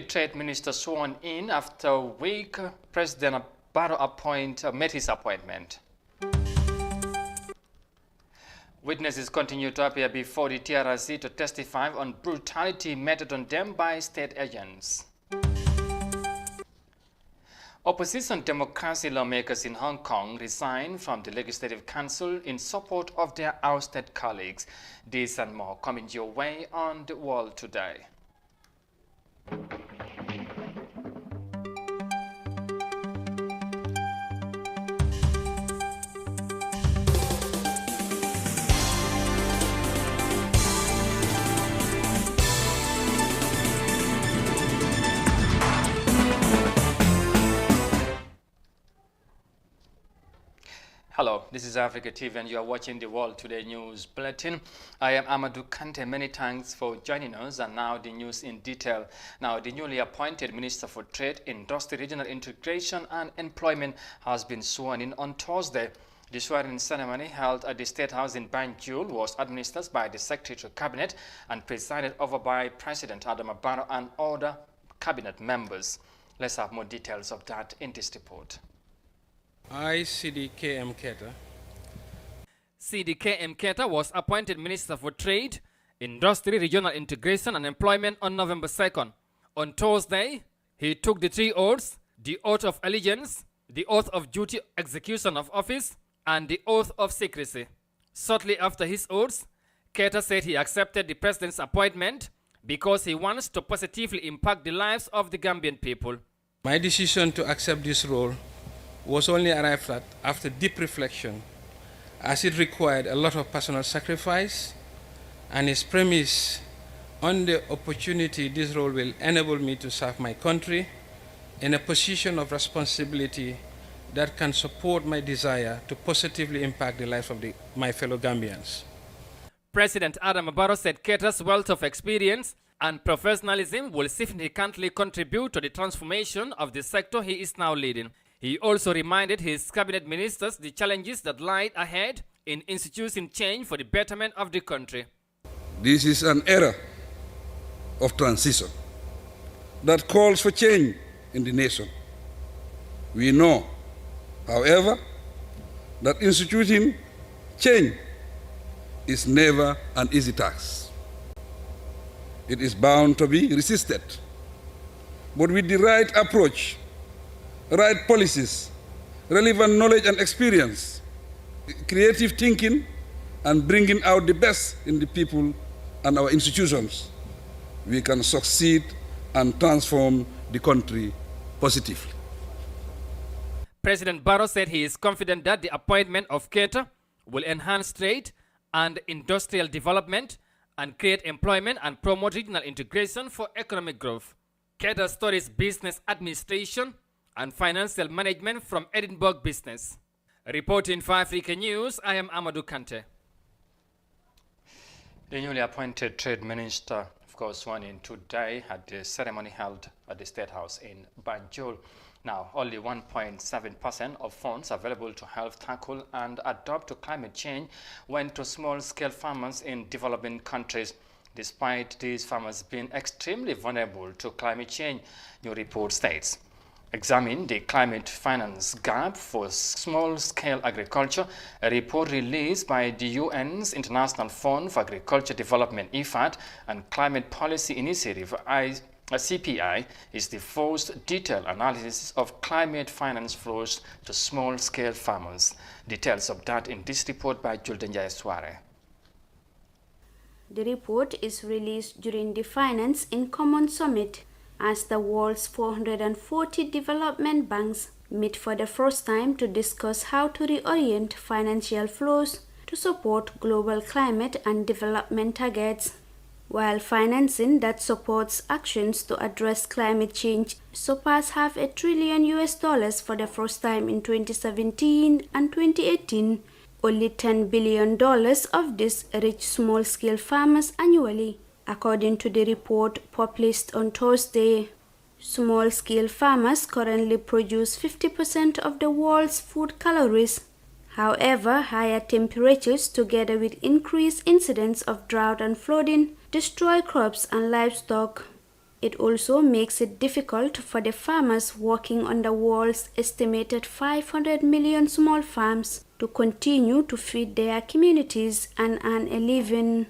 Trade Minister sworn in after a week. President Barrow made his appointment. Witnesses continue to appear before the TRRC to testify on brutality meted on them by state agents. Opposition democracy lawmakers in Hong Kong resigned from the Legislative Council in support of their ousted colleagues. This and more coming your way on The World Today. Hello, this is Africa TV and you are watching the World Today News Bulletin. I am Amadou Kante. Many thanks for joining us, and now the news in detail. Now, the newly appointed Minister for Trade, Industry, Regional Integration and Employment has been sworn in on Thursday. The swearing ceremony held at the State House in Banjul was administered by the Secretary to Cabinet and presided over by President Adama Barrow and other Cabinet members. Let's have more details of that in this report. CDKM Keita was appointed Minister for Trade, Industry, Regional Integration and Employment on November 2nd. On Thursday, he took the three oaths: the oath of allegiance, the oath of duty execution of office, and the oath of secrecy. Shortly after his oaths, Keita said he accepted the president's appointment because he wants to positively impact the lives of the Gambian people. My decision to accept this role was only arrived at after deep reflection, as it required a lot of personal sacrifice and is premised on the opportunity this role will enable me to serve my country in a position of responsibility that can support my desire to positively impact the lives of my fellow Gambians. President Adama Barrow said Keita's wealth of experience and professionalism will significantly contribute to the transformation of the sector he is now leading. He also reminded his cabinet ministers the challenges that lie ahead in instituting change for the betterment of the country. This is an era of transition that calls for change in the nation. We know, however, that instituting change is never an easy task. It is bound to be resisted. But with the right approach, right policies, relevant knowledge and experience, creative thinking, and bringing out the best in the people and our institutions, we can succeed and transform the country positively. President Barrow said he is confident that the appointment of Keita will enhance trade and industrial development and create employment and promote regional integration for economic growth. Keita studies business administration and financial management from Edinburgh Business. Reporting for Africa News, I am Amadou Kante. The newly appointed Trade Minister, of course, sworn in today at the ceremony held at the State House in Banjul. Now, only 1.7% of funds available to help tackle and adapt to climate change went to small-scale farmers in developing countries, despite these farmers being extremely vulnerable to climate change, new report states. Examine the climate finance gap for small-scale agriculture, a report released by the UN's International Fund for Agriculture Development IFAD and Climate Policy Initiative CPI is the first detailed analysis of climate finance flows to small-scale farmers. Details of that in this report by Juldenjaya Suare. The report is released during the Finance in Common Summit, as the world's 440 development banks meet for the first time to discuss how to reorient financial flows to support global climate and development targets. While financing that supports actions to address climate change surpassed $500 billion for the first time in 2017 and 2018, only $10 billion of this reach small-scale farmers annually. According to the report published on Thursday, small-scale farmers currently produce 50% of the world's food calories. However, higher temperatures together with increased incidence of drought and flooding destroy crops and livestock. It also makes it difficult for the farmers working on the world's estimated 500 million small farms to continue to feed their communities and earn a living.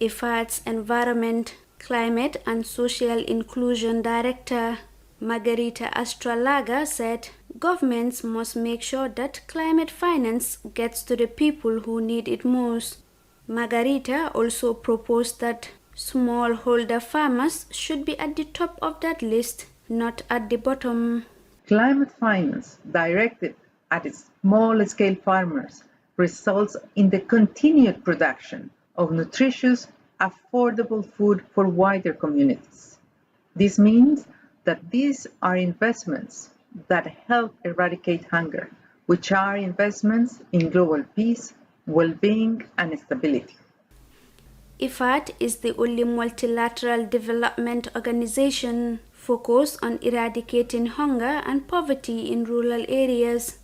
IFAD's Environment, Climate and Social Inclusion Director, Margarita Astralaga, said governments must make sure that climate finance gets to the people who need it most. Margarita also proposed that smallholder farmers should be at the top of that list, not at the bottom. Climate finance directed at small-scale farmers results in the continued production of nutritious, affordable food for wider communities. This means that these are investments that help eradicate hunger, which are investments in global peace, well-being, and stability. IFAD is the only multilateral development organization focused on eradicating hunger and poverty in rural areas.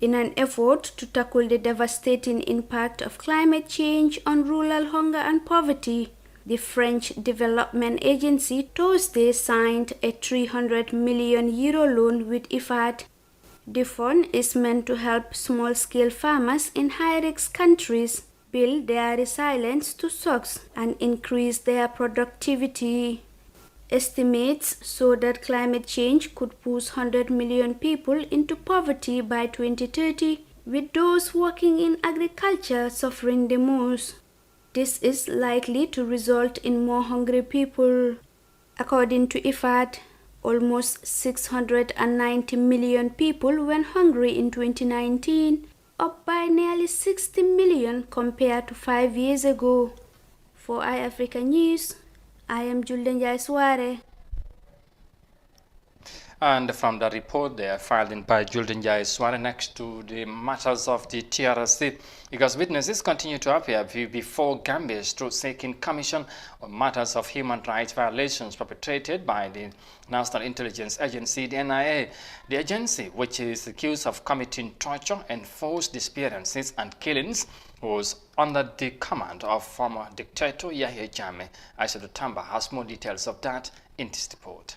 In an effort to tackle the devastating impact of climate change on rural hunger and poverty, the French Development Agency Thursday signed a €300 million loan with IFAD. The fund is meant to help small-scale farmers in high-risk countries build their resilience to shocks and increase their productivity. Estimates show that climate change could push 100 million people into poverty by 2030, with those working in agriculture suffering the most. This is likely to result in more hungry people. According to IFAD, almost 690 million people went hungry in 2019, up by nearly 60 million compared to 5 years ago. For iAfrica News, I am Julden Jai-Suare. And from the report there filed in by Julden Jai-Suare, next to the matters of the TRRC, because witnesses continue to appear before Gambia's Truth-Seeking Commission on matters of human rights violations perpetrated by the National Intelligence Agency, the NIA. The agency, which is accused of committing torture and forced disappearances and killings, was under the command of former dictator Yahya Jammeh. Aisha Tamba has more details of that in this report.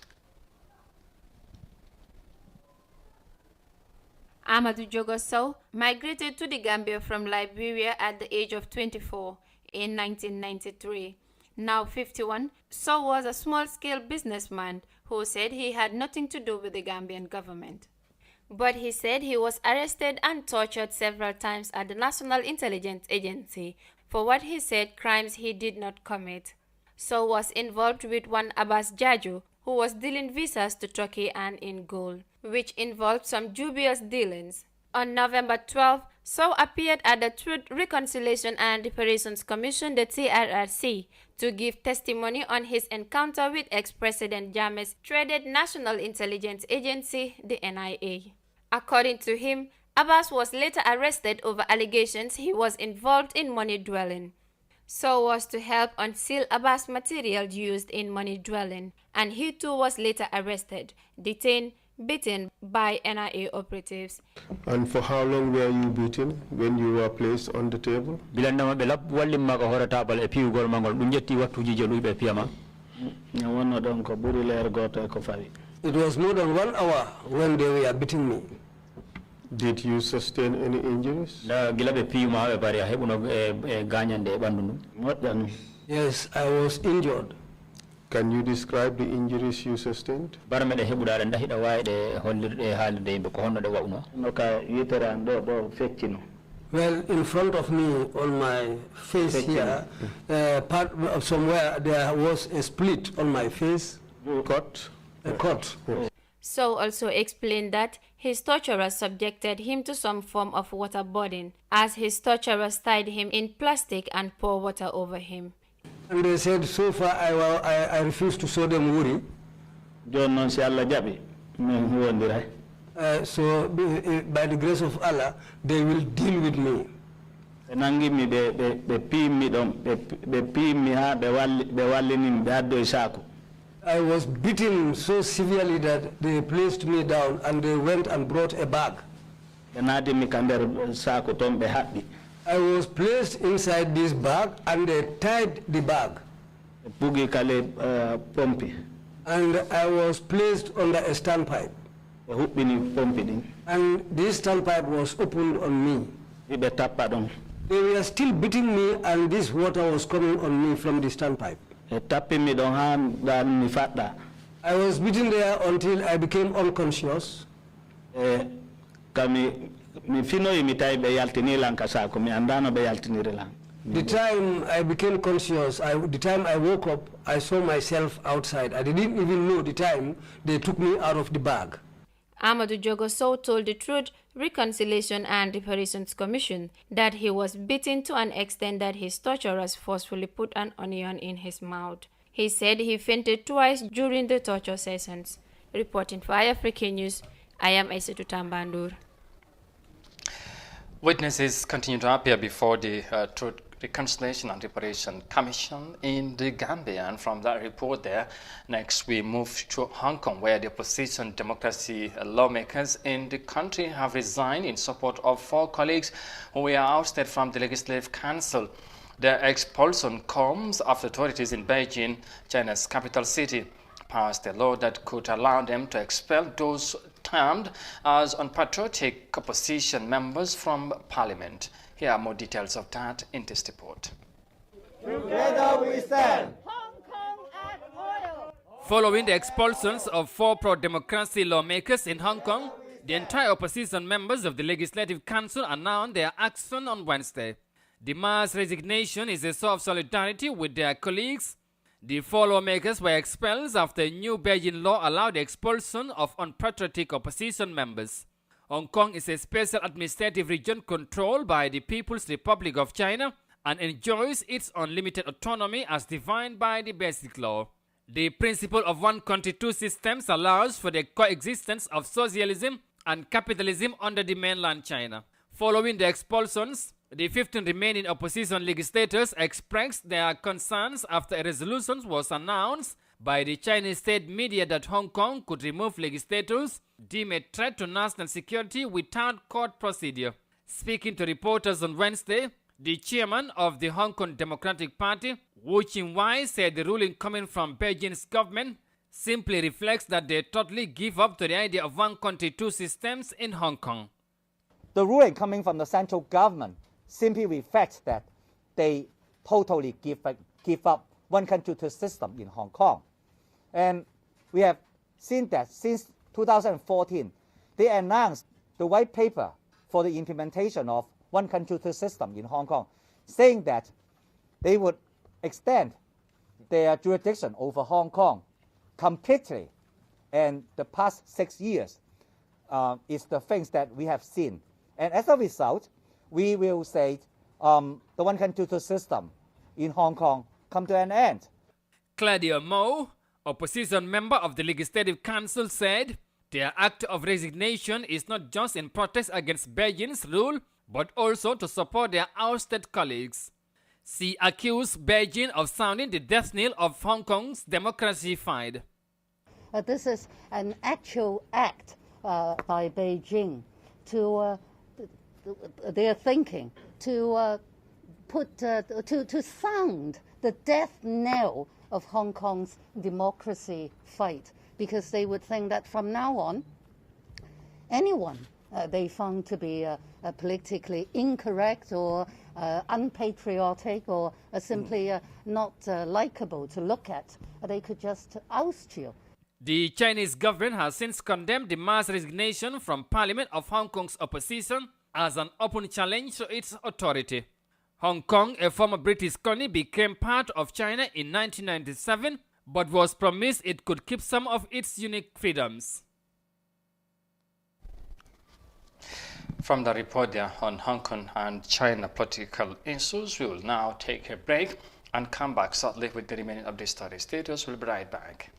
Amadou Jogosow migrated to the Gambia from Liberia at the age of 24 in 1993. Now 51, Sow was a small-scale businessman who said he had nothing to do with the Gambian government. But he said he was arrested and tortured several times at the National Intelligence Agency for what he said crimes he did not commit. Sow was involved with one Abbas Jaju, who was dealing visas to Turkey and in gold, which involved some dubious dealings. On November 12, Sow appeared at the Truth, Reconciliation and Reparations Commission, the TRRC, to give testimony on his encounter with ex-President Jammeh's dreaded National Intelligence Agency, the NIA. According to him, Abbas was later arrested over allegations he was involved in money dwelling. Sow was to help unseal Abbas material used in money dwelling, and he too was later arrested, detained, beaten by NIA operatives. And for how long were you beaten when you were placed on the table? It was more than 1 hour when they were beating me. Did you sustain any injuries? Yes, I was injured. Can you describe the injuries you sustained? Well, in front of me, on my face here, part of somewhere there was a split on my face. Cut? A cut. Sow also explained that his torturers subjected him to some form of waterboarding, as his torturers tied him in plastic and poured water over him. And they said, so far I refuse to show them worry. So by the grace of Allah, they will deal with me. I was beaten so severely that they placed me down and they went and brought a bag. I was placed inside this bag and they tied the bag. And I was placed under a standpipe. And this standpipe was opened on me. They were still beating me, and this water was coming on me from the standpipe. I was beaten there until I became unconscious. The time I became conscious, the time I woke up, I saw myself outside. I didn't even know the time they took me out of the bag. Amadou Jogoso told the Truth, Reconciliation and Reparations Commission that he was beaten to an extent that his torturers forcefully put an onion in his mouth. He said he fainted twice during the torture sessions. Reporting for iAfrican News, I am Aissatou Tambandour. Witnesses continue to appear before the Truth, Reconciliation and Reparation Commission in the Gambia. And from that report there, next we move to Hong Kong, where the opposition democracy lawmakers in the country have resigned in support of 4 colleagues who were ousted from the Legislative Council. Their expulsion comes after authorities in Beijing, China's capital city, passed a law that could allow them to expel those termed as unpatriotic opposition members from parliament. Here are more details of that in this report. Together we stand. Following the expulsions of 4 pro-democracy lawmakers in Hong Kong, the entire opposition members of the Legislative Council announced their action on Wednesday. The mass resignation is a show of solidarity with their colleagues. The 4 lawmakers were expelled after a new Beijing law allowed the expulsion of unpatriotic opposition members. Hong Kong is a special administrative region controlled by the People's Republic of China and enjoys its unlimited autonomy as defined by the Basic Law. The principle of one country, 2 systems allows for the coexistence of socialism and capitalism under the mainland China. Following the expulsions, the 15 remaining opposition legislators expressed their concerns after a resolution was announced by the Chinese state media that Hong Kong could remove legislators deemed a threat to national security without court procedure. Speaking to reporters on Wednesday, the chairman of the Hong Kong Democratic Party, Wu Qingwai, said the ruling coming from Beijing's government simply reflects that they totally give up to the idea of one country, 2 systems in Hong Kong. The ruling coming from the central government simply reflects that they totally give up one country, 2 system in Hong Kong. And we have seen that since 2014, they announced the white paper for the implementation of one country, 2 system in Hong Kong, saying that they would extend their jurisdiction over Hong Kong completely. And the past 6 years is the things that we have seen. And as a result, we will say the one country, 2 system in Hong Kong come to an end. Claudia Mo, opposition member of the Legislative Council, said their act of resignation is not just in protest against Beijing's rule, but also to support their ousted colleagues. She accused Beijing of sounding the death knell of Hong Kong's democracy fight. This is an actual act by Beijing to their thinking to to sound the death knell of Hong Kong's democracy fight, because they would think that from now on, anyone they found to be politically incorrect or unpatriotic or simply not likable to look at, they could just oust you. The Chinese government has since condemned the mass resignation from Parliament of Hong Kong's opposition as an open challenge to its authority. Hong Kong, a former British colony, became part of China in 1997, but was promised it could keep some of its unique freedoms. From the report there on Hong Kong and China political issues, we will now take a break and come back shortly with the remaining of the story. Status will be right back.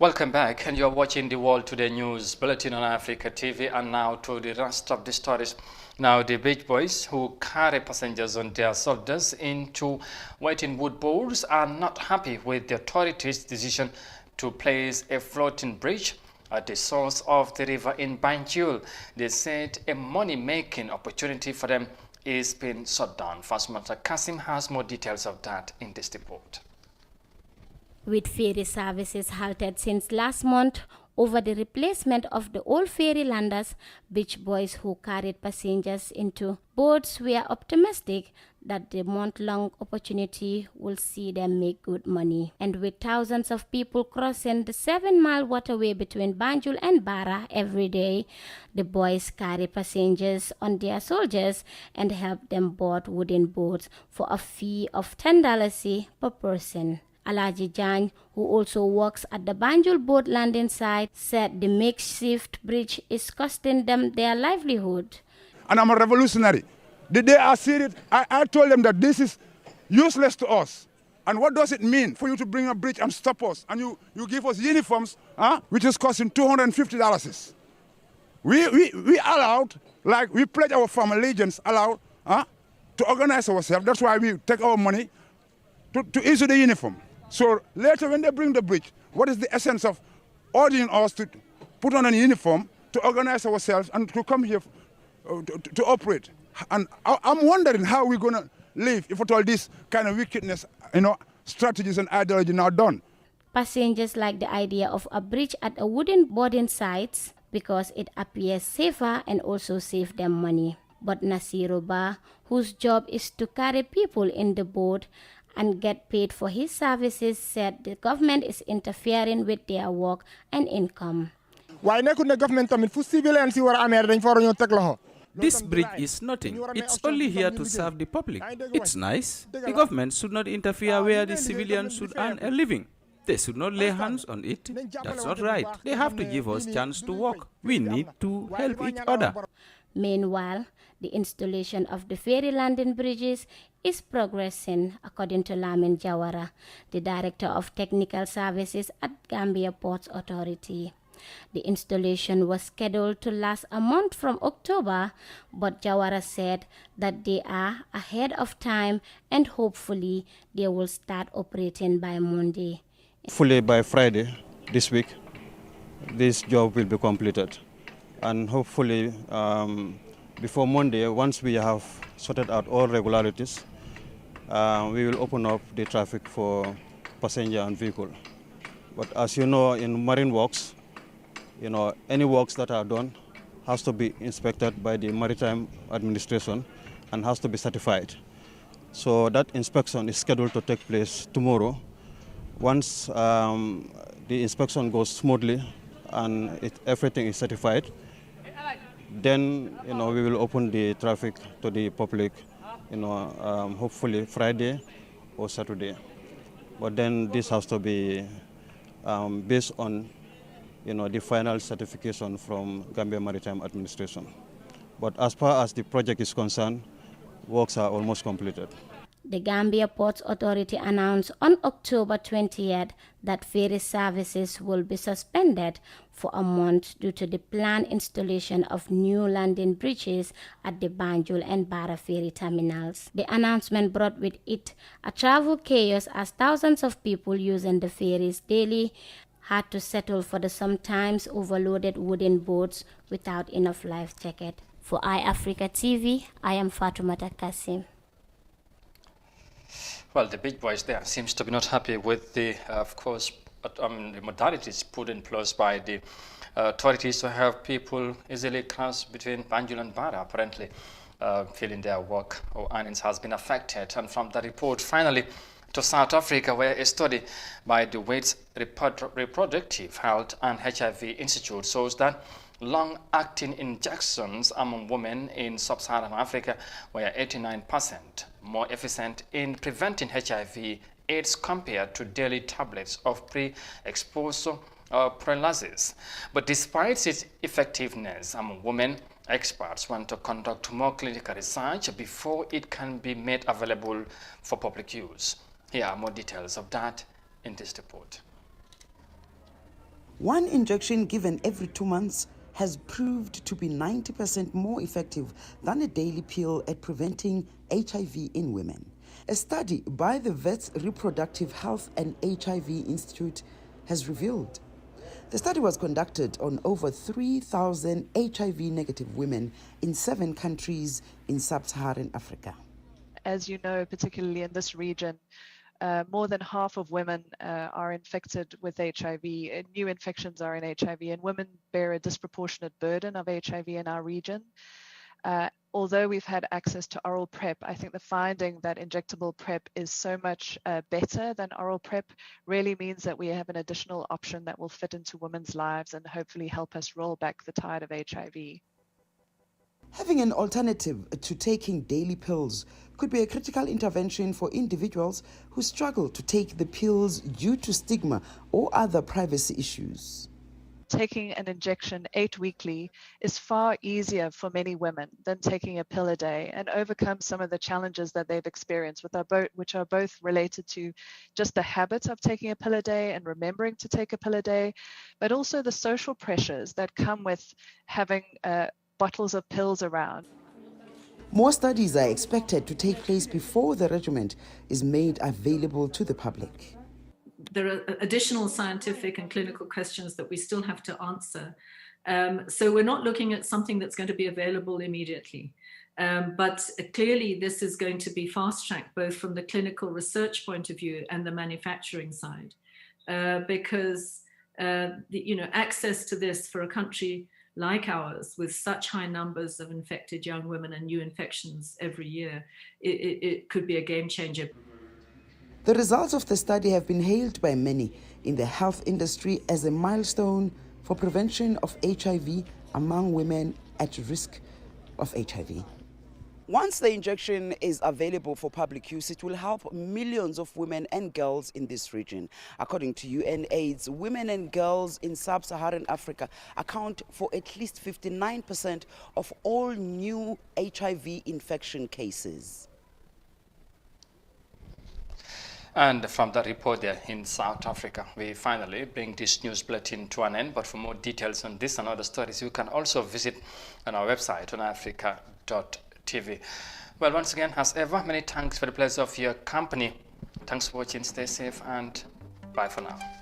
Welcome back, and you're watching the World Today News Bulletin on Africa TV. And now to the rest of the stories. Now, the beach boys who carry passengers on their shoulders into waiting wood boats are not happy with the authorities' decision to place a floating bridge at the source of the river in Banjul. They said a money-making opportunity for them is being shut down. Fasmata Kasim has more details of that in this report. With ferry services halted since last month over the replacement of the old ferry landers, beach boys who carried passengers into boats were optimistic that the month-long opportunity will see them make good money. And with thousands of people crossing the 7-mile waterway between Banjul and Bara every day, the boys carry passengers on their shoulders and help them board wooden boats for a fee of $10 per person. Alaji Jan, who also works at the Banjul boat landing site, said the makeshift bridge is costing them their livelihood. And I'm a revolutionary. The day I see it, I told them that this is useless to us. And what does it mean for you to bring a bridge and stop us? And you give us uniforms, which is costing $250. We allowed, like we pledge our firm allegiance, allowed to organize ourselves. That's why we take our money to issue the uniform. So later when they bring the bridge, what is the essence of ordering us to put on a uniform, to organize ourselves and to come here to operate? And I'm wondering how we're going to live if at all this kind of wickedness, strategies and ideology now done. Passengers like the idea of a bridge at a wooden boarding site because it appears safer and also save them money. But Nasiruba, whose job is to carry people in the boat and get paid for his services, said the government is interfering with their work and income. This bridge is nothing. It's only here to serve the public. It's nice. The government should not interfere where the civilians should earn a living. They should not lay hands on it. That's not right. They have to give us a chance to work. We need to help each other. Meanwhile, the installation of the ferry landing bridges is progressing, according to Lamin Jawara, the Director of Technical Services at Gambia Ports Authority. The installation was scheduled to last a month from October, but Jawara said that they are ahead of time and hopefully they will start operating by Monday. Fully by Friday this week, this job will be completed. And hopefully before Monday, once we have sorted out all regularities, we will open up the traffic for passenger and vehicle. But as you know, in marine works, any works that are done has to be inspected by the Maritime Administration and has to be certified. So that inspection is scheduled to take place tomorrow. Once the inspection goes smoothly and everything is certified, then we will open the traffic to the public, hopefully Friday or Saturday. But then this has to be based on the final certification from Gambia Maritime Administration. But as far as the project is concerned, works are almost completed. The Gambia Ports Authority announced on October 20th that ferry services will be suspended for a month due to the planned installation of new landing bridges at the Banjul and Bara ferry terminals. The announcement brought with it a travel chaos as thousands of people using the ferries daily had to settle for the sometimes overloaded wooden boats without enough life jacket. For iAfrica TV, I am Fatoumata Kasim. Well, the big boys there seems to be not happy with the, of course, the modalities put in place by the authorities to have people easily cross between Banjul and Bara, apparently feeling their work or earnings has been affected. And from the report, finally, to South Africa, where a study by the Waits Reproductive Health and HIV Institute shows that long-acting injections among women in sub-Saharan Africa were 89% more efficient in preventing HIV/AIDS compared to daily tablets of pre-exposure prophylaxis. But despite its effectiveness among women, experts want to conduct more clinical research before it can be made available for public use. Here are more details of that in this report. One injection given every 2 months has proved to be 90% more effective than a daily pill at preventing HIV in women. A study by the Vets Reproductive Health and HIV Institute has revealed. The study was conducted on over 3,000 HIV-negative women in 7 countries in sub-Saharan Africa. As you know, particularly in this region, more than half of women are infected with HIV. New infections are in HIV, and women bear a disproportionate burden of HIV in our region. Although we've had access to oral PrEP, I think the finding that injectable PrEP is so much better than oral PrEP really means that we have an additional option that will fit into women's lives and hopefully help us roll back the tide of HIV. Having an alternative to taking daily pills could be a critical intervention for individuals who struggle to take the pills due to stigma or other privacy issues. Taking an injection 8 weekly is far easier for many women than taking a pill a day, and overcomes some of the challenges that they've experienced, which are both related to just the habit of taking a pill a day and remembering to take a pill a day, but also the social pressures that come with having bottles of pills around. More studies are expected to take place before the regimen is made available to the public. There are additional scientific and clinical questions that we still have to answer. So we're not looking at something that's going to be available immediately. But clearly this is going to be fast-tracked both from the clinical research point of view and the manufacturing side. Because access to this for a country like ours, with such high numbers of infected young women and new infections every year, it could be a game changer. The results of the study have been hailed by many in the health industry as a milestone for prevention of HIV among women at risk of HIV. Once the injection is available for public use, it will help millions of women and girls in this region. According to UNAIDS, women and girls in sub-Saharan Africa account for at least 59% of all new HIV infection cases. And from the report there in South Africa, we finally bring this news bulletin to an end. But for more details on this and other stories, you can also visit on our website on africa.tv. Well, once again, as ever, many thanks for the pleasure of your company. Thanks for watching. Stay safe and bye for now.